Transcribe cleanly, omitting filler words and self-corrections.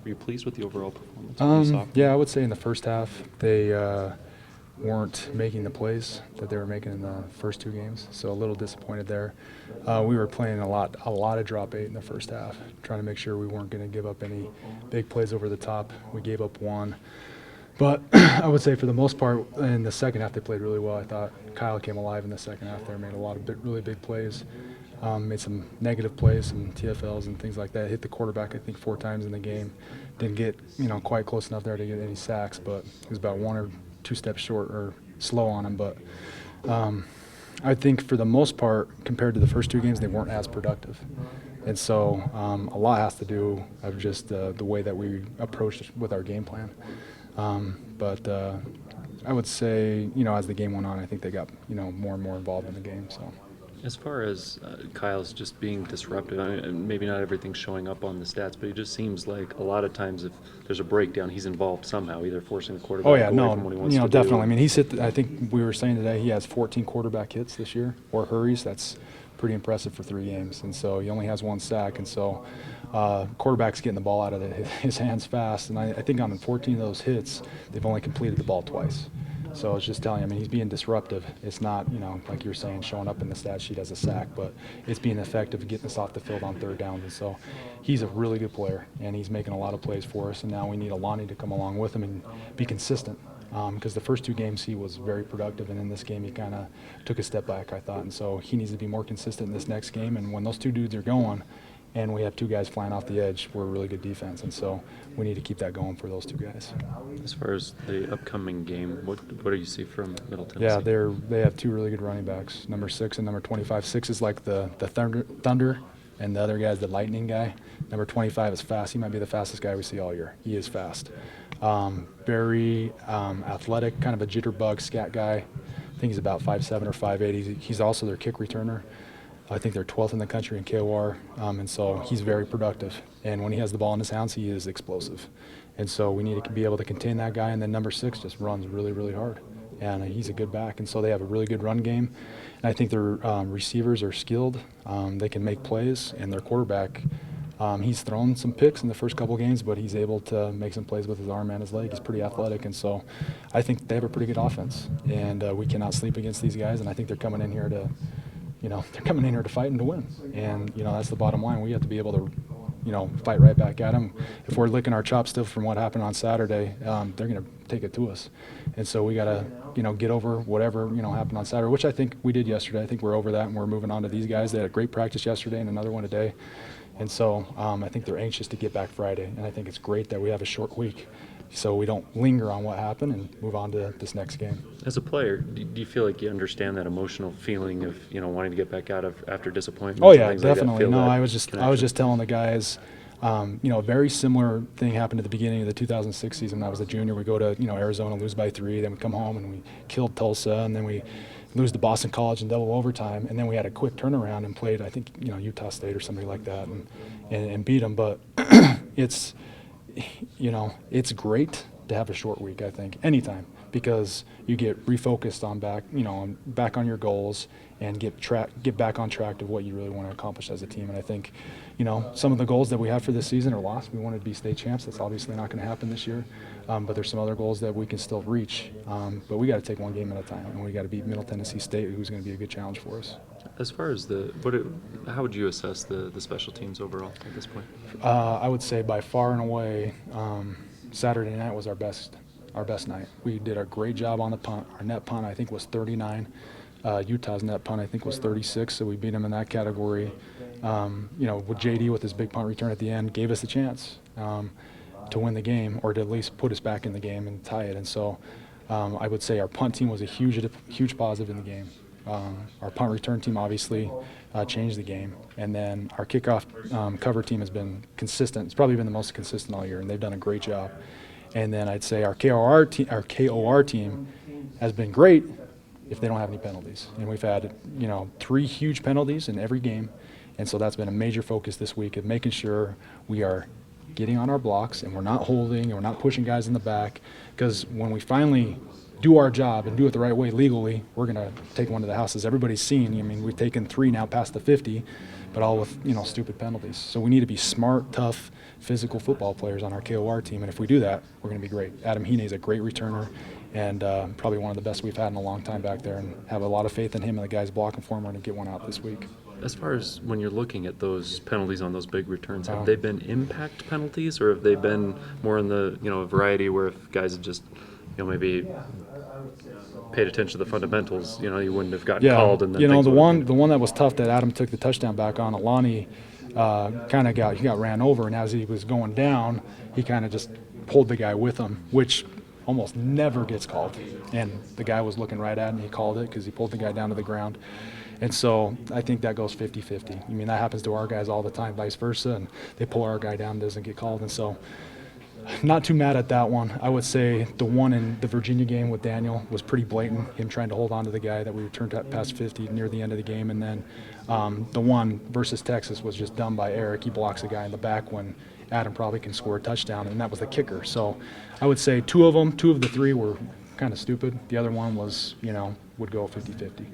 Were you pleased with the overall performance? Yeah, I would say in the first half they weren't making the plays that they were making in the first two games, so a little disappointed there. We were playing a lot of drop eight in the first half, trying to make sure we weren't going to give up any big plays over the top. We gave up one. But I would say for the most part, in the second half, they played really well. I thought Kyle came alive in the second half there, made a lot of really big plays, made some negative plays, some TFLs and things like that. Hit the quarterback, I think, 4 times in the game. Didn't get, quite close enough there to get any sacks, but he was about 1 or 2 steps short or slow on him. But I think for the most part, compared to the first 2 games, they weren't as productive. And so a lot has to do of just the way that we approached it with our game plan. But I would say, as the game went on, I think they got, more and more involved in the game. So, As far as Kyle's just being disruptive, I mean, maybe not everything's showing up on the stats, but it just seems like a lot of times if there's a breakdown, he's involved somehow, either forcing the quarterback away from what he wants to definitely. do. I mean, he's hit. I think we were saying today he has 14 quarterback hits this year or hurries. That's pretty impressive for 3 games, and so he only has 1 sack, and so quarterback's getting the ball out of his hands fast. And I think on 14 of those hits, they've only completed the ball twice. So it's just telling you, I mean, he's being disruptive. It's not, like you're saying, showing up in the stat sheet as a sack, but it's being effective, getting us off the field on 3rd downs. And so he's a really good player, and he's making a lot of plays for us. And now we need Alani to come along with him and be consistent. Because the first 2 games he was very productive, and in this game he kind of took a step back, I thought. And so he needs to be more consistent in this next game. And when those 2 dudes are going, and we have 2 guys flying off the edge, we're a really good defense. And so we need to keep that going for those 2 guys. As far as the upcoming game, what do you see from Middle Tennessee? Yeah, they have 2 really good running backs, number 6 and number 25. 6 is like the Thunder, and the other guy is the Lightning guy. Number 25 is fast. He might be the fastest guy we see all year. He is fast. Very athletic, kind of a jitterbug scat guy. I think he's about 5'7" or 5'8". He's also their kick returner. I think they're 12th in the country in KOR, and so he's very productive. And when he has the ball in his hands, he is explosive. And so we need to be able to contain that guy. And then number 6 just runs really, really hard. And he's a good back. And so they have a really good run game. And I think their receivers are skilled. They can make plays. And their quarterback, he's thrown some picks in the first couple games, but he's able to make some plays with his arm and his leg. He's pretty athletic. And so I think they have a pretty good offense. And we cannot sleep against these guys. And I think they're coming in here to fight and to win. And, that's the bottom line. We have to be able to, fight right back at them. If we're licking our chops still from what happened on Saturday, they're going to take it to us. And so we got to, get over whatever, happened on Saturday, which I think we did yesterday. I think we're over that, and we're moving on to these guys. They had a great practice yesterday and another one today. And so I think they're anxious to get back Friday. And I think it's great that we have a short week, so we don't linger on what happened and move on to this next game. As a player, do you feel like you understand that emotional feeling of wanting to get back out after disappointment? Oh yeah, definitely. No, I was just telling the guys, a very similar thing happened at the beginning of the 2006 season. When I was a junior. We go to Arizona, lose by 3, then we come home and we killed Tulsa, and then we lose to Boston College in double overtime, and then we had a quick turnaround and played, I think, Utah State or somebody like that, and beat them. But it's great to have a short week, I think, anytime, because you get refocused on back on your goals and get back on track to what you really want to accomplish as a team. And I think, some of the goals that we have for this season are lost. We wanted to be state champs. That's obviously not going to happen this year. But there's some other goals that we can still reach. But we got to take one game at a time, and we got to beat Middle Tennessee State, who's going to be a good challenge for us. As far as how would you assess the special teams overall at this point? I would say by far and away, Saturday night was our best night. We did a great job on the punt. Our net punt, I think, was 39. Utah's net punt, I think, was 36, so we beat them in that category. With JD with his big punt return at the end, gave us a chance to win the game, or to at least put us back in the game and tie it. And so I would say our punt team was a huge positive in the game. Our punt return team obviously changed the game. And then our kickoff cover team has been consistent. It's probably been the most consistent all year, and they've done a great job. And then I'd say our KOR team has been great if they don't have any penalties. And we've had, 3 huge penalties in every game. And so that's been a major focus this week of making sure we are getting on our blocks and we're not holding and we're not pushing guys in the back. Because when we finally do our job and do it the right way legally, we're going to take one to the house. As everybody's seen, I mean, we've taken 3 now past the 50, but all with, stupid penalties. So we need to be smart, tough, physical football players on our KOR team, and if we do that, we're going to be great. Adam Heaney is a great returner and probably one of the best we've had in a long time back there, and have a lot of faith in him and the guys blocking for him. We're going to get one out this week. As far as when you're looking at those penalties on those big returns, have they been impact penalties, or have they been more in the a variety where if guys had just maybe paid attention to the fundamentals, you wouldn't have gotten called? And then the one that was tough that Adam took the touchdown back on, Alani got ran over, and as he was going down, he kind of just pulled the guy with him, which almost never gets called. And the guy was looking right at him, and he called it because he pulled the guy down to the ground. And so I think that goes 50-50. I mean, that happens to our guys all the time, vice versa, and they pull our guy down, doesn't get called. And so not too mad at that one. I would say the one in the Virginia game with Daniel was pretty blatant, him trying to hold on to the guy that we returned past 50 near the end of the game. And then the one versus Texas was just done by Eric. He blocks a guy in the back when Adam probably can score a touchdown, and that was the kicker. So I would say 2 of the 3 were kind of stupid. The other one was, would go 50-50.